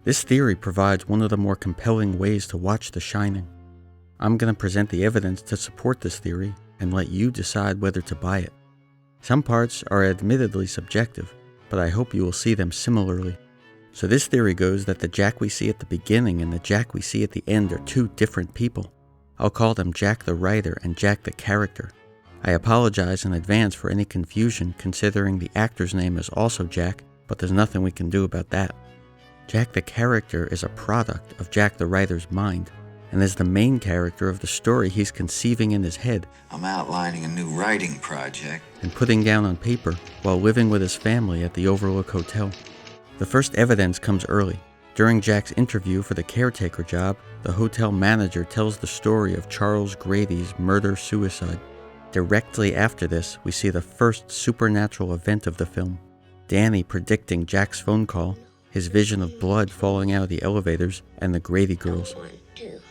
This theory provides one of the more compelling ways to watch The Shining. I'm going to present the evidence to support this theory and let you decide whether to buy it. Some parts are admittedly subjective, but I hope you will see them similarly. So this theory goes that the Jack we see at the beginning and the Jack we see at the end are two different people. I'll call them Jack the writer and Jack the character. I apologize in advance for any confusion considering the actor's name is also Jack, but there's nothing we can do about that. Jack the character is a product of Jack the writer's mind, and is the main character of the story he's conceiving in his head. I'm outlining a new writing project. And putting down on paper while living with his family at the Overlook Hotel. The first evidence comes early. During Jack's interview for the caretaker job, the hotel manager tells the story of Charles Grady's murder-suicide. Directly after this, we see the first supernatural event of the film. Danny predicting Jack's phone call, his vision of blood falling out of the elevators, and the Grady girls.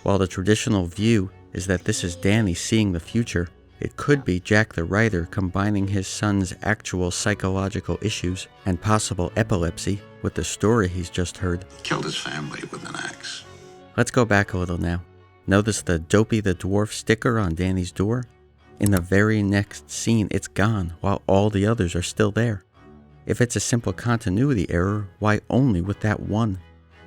While the traditional view is that this is Danny seeing the future, it could be Jack the writer combining his son's actual psychological issues and possible epilepsy with the story he's just heard. Killed his family with an axe. Let's go back a little now. Notice the Dopey the Dwarf sticker on Danny's door? In the very next scene, it's gone, while all the others are still there. If it's a simple continuity error, why only with that one?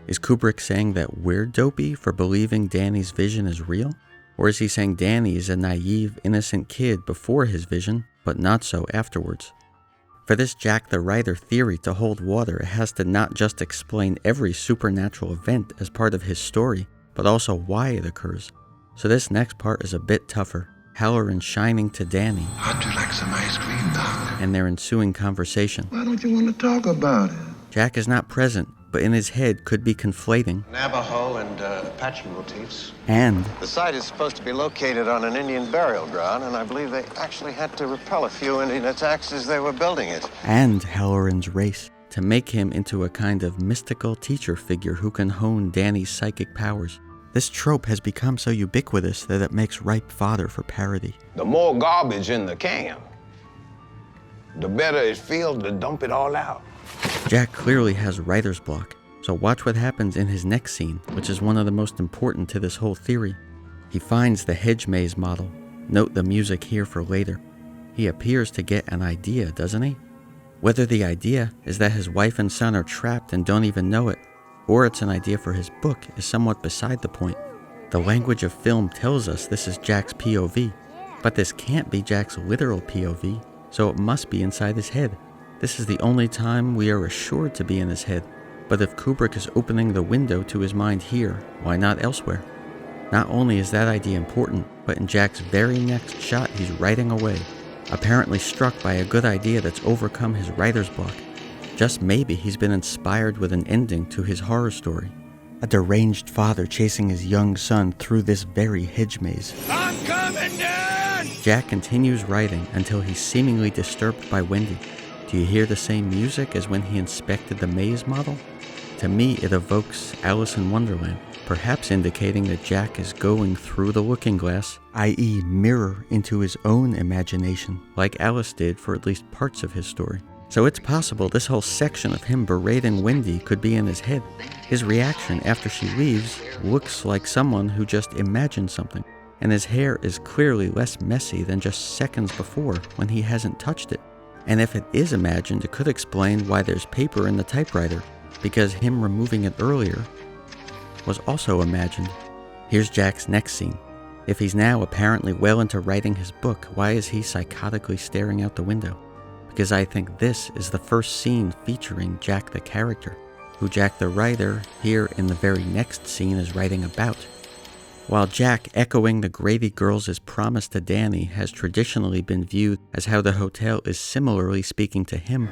Is Kubrick saying that we're dopey for believing Danny's vision is real? Or is he saying Danny is a naive, innocent kid before his vision, but not so afterwards? For this Jack the writer theory to hold water, it has to not just explain every supernatural event as part of his story, but also why it occurs. So this next part is a bit tougher. Halloran shining to Danny. How'd you like some ice cream, Doc? And their ensuing conversation. Why don't you want to talk about it? Jack is not present, but in his head could be conflating. Navajo and Apache motifs. And The site is supposed to be located on an Indian burial ground, and I believe they actually had to repel a few Indian attacks as they were building it. And Halloran's race, to make him into a kind of mystical teacher figure who can hone Danny's psychic powers. This trope has become so ubiquitous that it makes ripe fodder for parody. The more garbage in the can, the better it feels to dump it all out. Jack clearly has writer's block, so watch what happens in his next scene, which is one of the most important to this whole theory. He finds the hedge maze model. Note the music here for later. He appears to get an idea, doesn't he? Whether the idea is that his wife and son are trapped and don't even know it, or it's an idea for his book is somewhat beside the point. The language of film tells us this is Jack's POV, but this can't be Jack's literal POV, so it must be inside his head. This is the only time we are assured to be in his head, but if Kubrick is opening the window to his mind here, why not elsewhere? Not only is that idea important, but in Jack's very next shot he's writing away, apparently struck by a good idea that's overcome his writer's block. Just maybe he's been inspired with an ending to his horror story. A deranged father chasing his young son through this very hedge maze. I'm coming, Dad! Jack continues writing until he's seemingly disturbed by Wendy. Do you hear the same music as when he inspected the maze model? To me, it evokes Alice in Wonderland, perhaps indicating that Jack is going through the looking glass, i.e. mirror into his own imagination, like Alice did for at least parts of his story. So it's possible this whole section of him berating Wendy could be in his head. His reaction after she leaves looks like someone who just imagined something, and his hair is clearly less messy than just seconds before when he hasn't touched it. And if it is imagined, it could explain why there's paper in the typewriter, because him removing it earlier was also imagined. Here's Jack's next scene. If he's now apparently well into writing his book, why is he psychotically staring out the window? Because I think this is the first scene featuring Jack the character, who Jack the writer here in the very next scene is writing about. While Jack echoing the Grady girls' promise to Danny has traditionally been viewed as how the hotel is similarly speaking to him,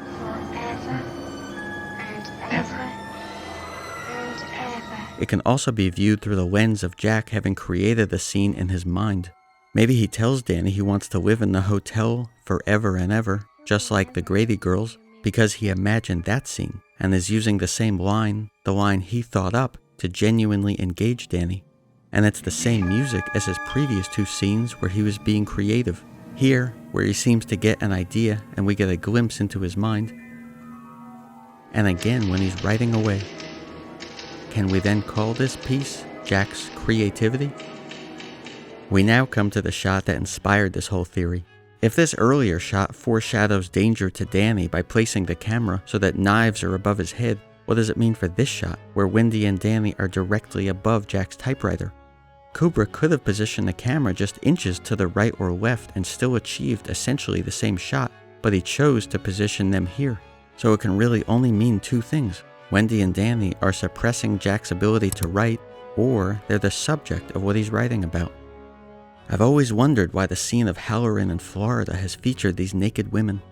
it can also be viewed through the lens of Jack having created the scene in his mind. Maybe he tells Danny he wants to live in the hotel forever and ever, just like the Grady girls, because he imagined that scene and is using the same line, the line he thought up, to genuinely engage Danny. And it's the same music as his previous two scenes where he was being creative. Here, where he seems to get an idea and we get a glimpse into his mind. And again when he's writing away. can we then call this piece Jack's creativity? We now come to the shot that inspired this whole theory. If this earlier shot foreshadows danger to Danny by placing the camera so that knives are above his head, what does it mean for this shot, where Wendy and Danny are directly above Jack's typewriter? Kubrick could have positioned the camera just inches to the right or left and still achieved essentially the same shot, but he chose to position them here. So it can really only mean two things. Wendy and Danny are suppressing Jack's ability to write, or they're the subject of what he's writing about. I've always wondered why the scene of Halloran in Florida has featured these naked women.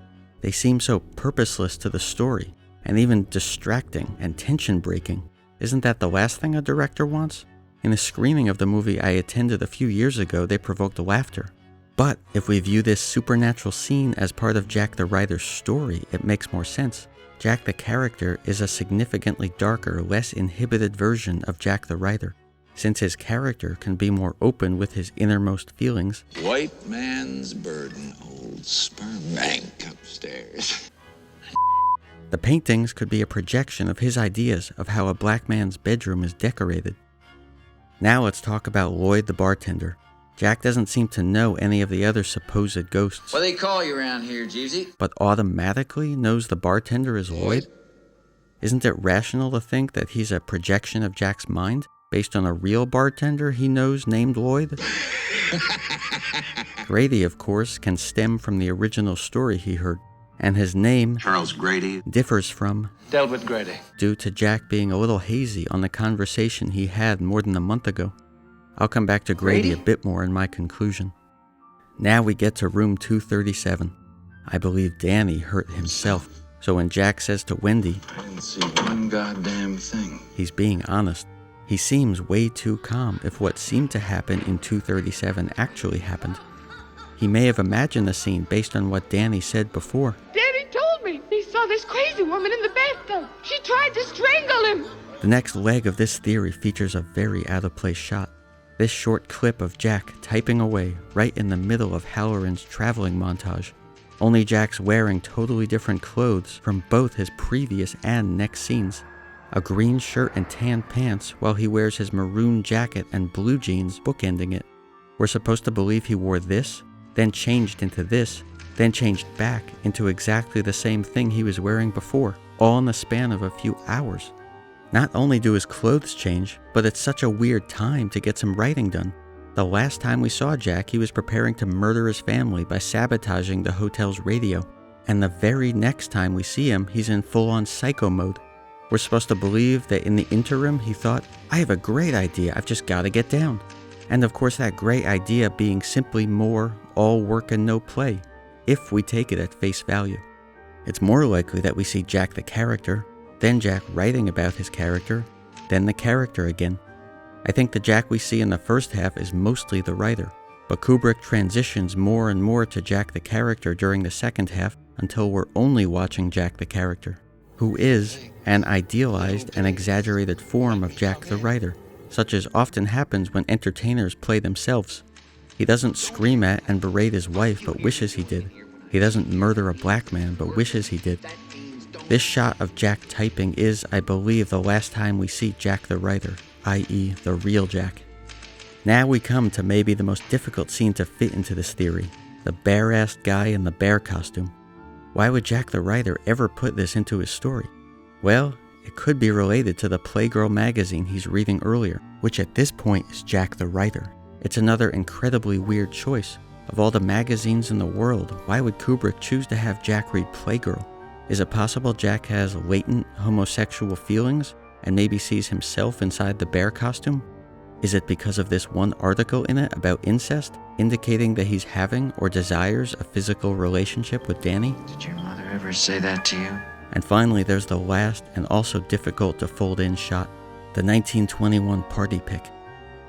They seem so purposeless to the story, and even distracting and tension-breaking. Isn't that the last thing a director wants? In a screening of the movie I attended a few years ago, they provoked laughter. But if we view this supernatural scene as part of Jack the writer's story, it makes more sense. Jack the character is a significantly darker, less inhibited version of Jack the writer, since his character can be more open with his innermost feelings. White man's burden, old sperm bank upstairs. The paintings could be a projection of his ideas of how a black man's bedroom is decorated. Now let's talk about Lloyd the bartender. Jack doesn't seem to know any of the other supposed ghosts. What do they call you around here, Jeezy? But automatically knows the bartender is Lloyd? Isn't it rational to think that he's a projection of Jack's mind, based on a real bartender he knows named Lloyd? Grady, of course, can stem from the original story he heard, and his name, Charles Grady, differs from Delbert Grady. due to Jack being a little hazy on the conversation he had more than a month ago. I'll come back to Grady a bit more in my conclusion. Now we get to room 237. I believe Danny hurt himself, so when Jack says to Wendy, I didn't see one goddamn thing. he's being honest. He seems way too calm if what seemed to happen in 237 actually happened. He may have imagined the scene based on what Danny said before. Danny told me he saw this crazy woman in the bathtub. She tried to strangle him. The next leg of this theory features a very out-of-place shot. This short clip of Jack typing away right in the middle of Halloran's traveling montage. Only Jack's wearing totally different clothes from both his previous and next scenes. A green shirt and tan pants while he wears his maroon jacket and blue jeans bookending it. We're supposed to believe he wore this, then changed into this, then changed back into exactly the same thing he was wearing before, all in the span of a few hours. Not only do his clothes change, but it's such a weird time to get some writing done. The last time we saw Jack, he was preparing to murder his family by sabotaging the hotel's radio. And the very next time we see him, he's in full-on psycho mode. We're supposed to believe that in the interim, he thought, I have a great idea, I've just got to get down. And of course that great idea being simply more all work and no play, if we take it at face value. It's more likely that we see Jack the character, then Jack writing about his character, then the character again. I think the Jack we see in the first half is mostly the writer, but Kubrick transitions more and more to Jack the character during the second half until we're only watching Jack the character, who is an idealized and exaggerated form of Jack the writer, such as often happens when entertainers play themselves. He doesn't scream at and berate his wife but wishes he did. He doesn't murder a black man but wishes he did. This shot of Jack typing is, I believe, the last time we see Jack the writer, i.e. the real Jack. Now we come to maybe the most difficult scene to fit into this theory, the bare-assed guy in the bear costume. Why would Jack the writer ever put this into his story? Well, it could be related to the Playgirl magazine he's reading earlier, which at this point is Jack the writer. It's another incredibly weird choice. Of all the magazines in the world, why would Kubrick choose to have Jack read Playgirl? Is it possible Jack has latent homosexual feelings and maybe sees himself inside the bear costume? Is it because of this one article in it about incest, indicating that he's having or desires a physical relationship with Danny? Did your mother ever say that to you? And finally, there's the last and also difficult to fold in shot, the 1921 party pic.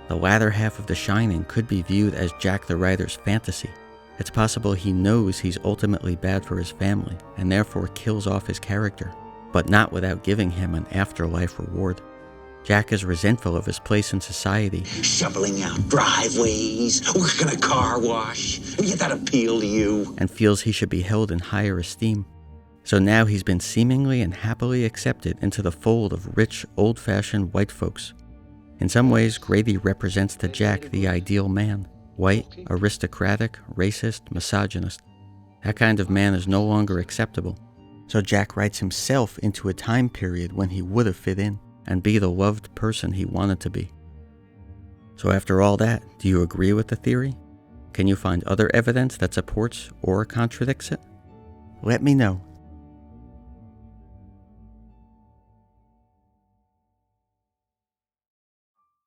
The latter half of The Shining could be viewed as Jack the writer's fantasy. It's possible he knows he's ultimately bad for his family and therefore kills off his character, but not without giving him an afterlife reward. Jack is resentful of his place in society, shoveling out driveways, working a car wash. Did that appeal to you? And feels he should be held in higher esteem. So now he's been seemingly and happily accepted into the fold of rich, old-fashioned white folks. In some ways, Grady represents to Jack the ideal man. White, aristocratic, racist, misogynist. That kind of man is no longer acceptable. So Jack writes himself into a time period when he would have fit in and be the loved person he wanted to be. So after all that, do you agree with the theory? Can you find other evidence that supports or contradicts it? Let me know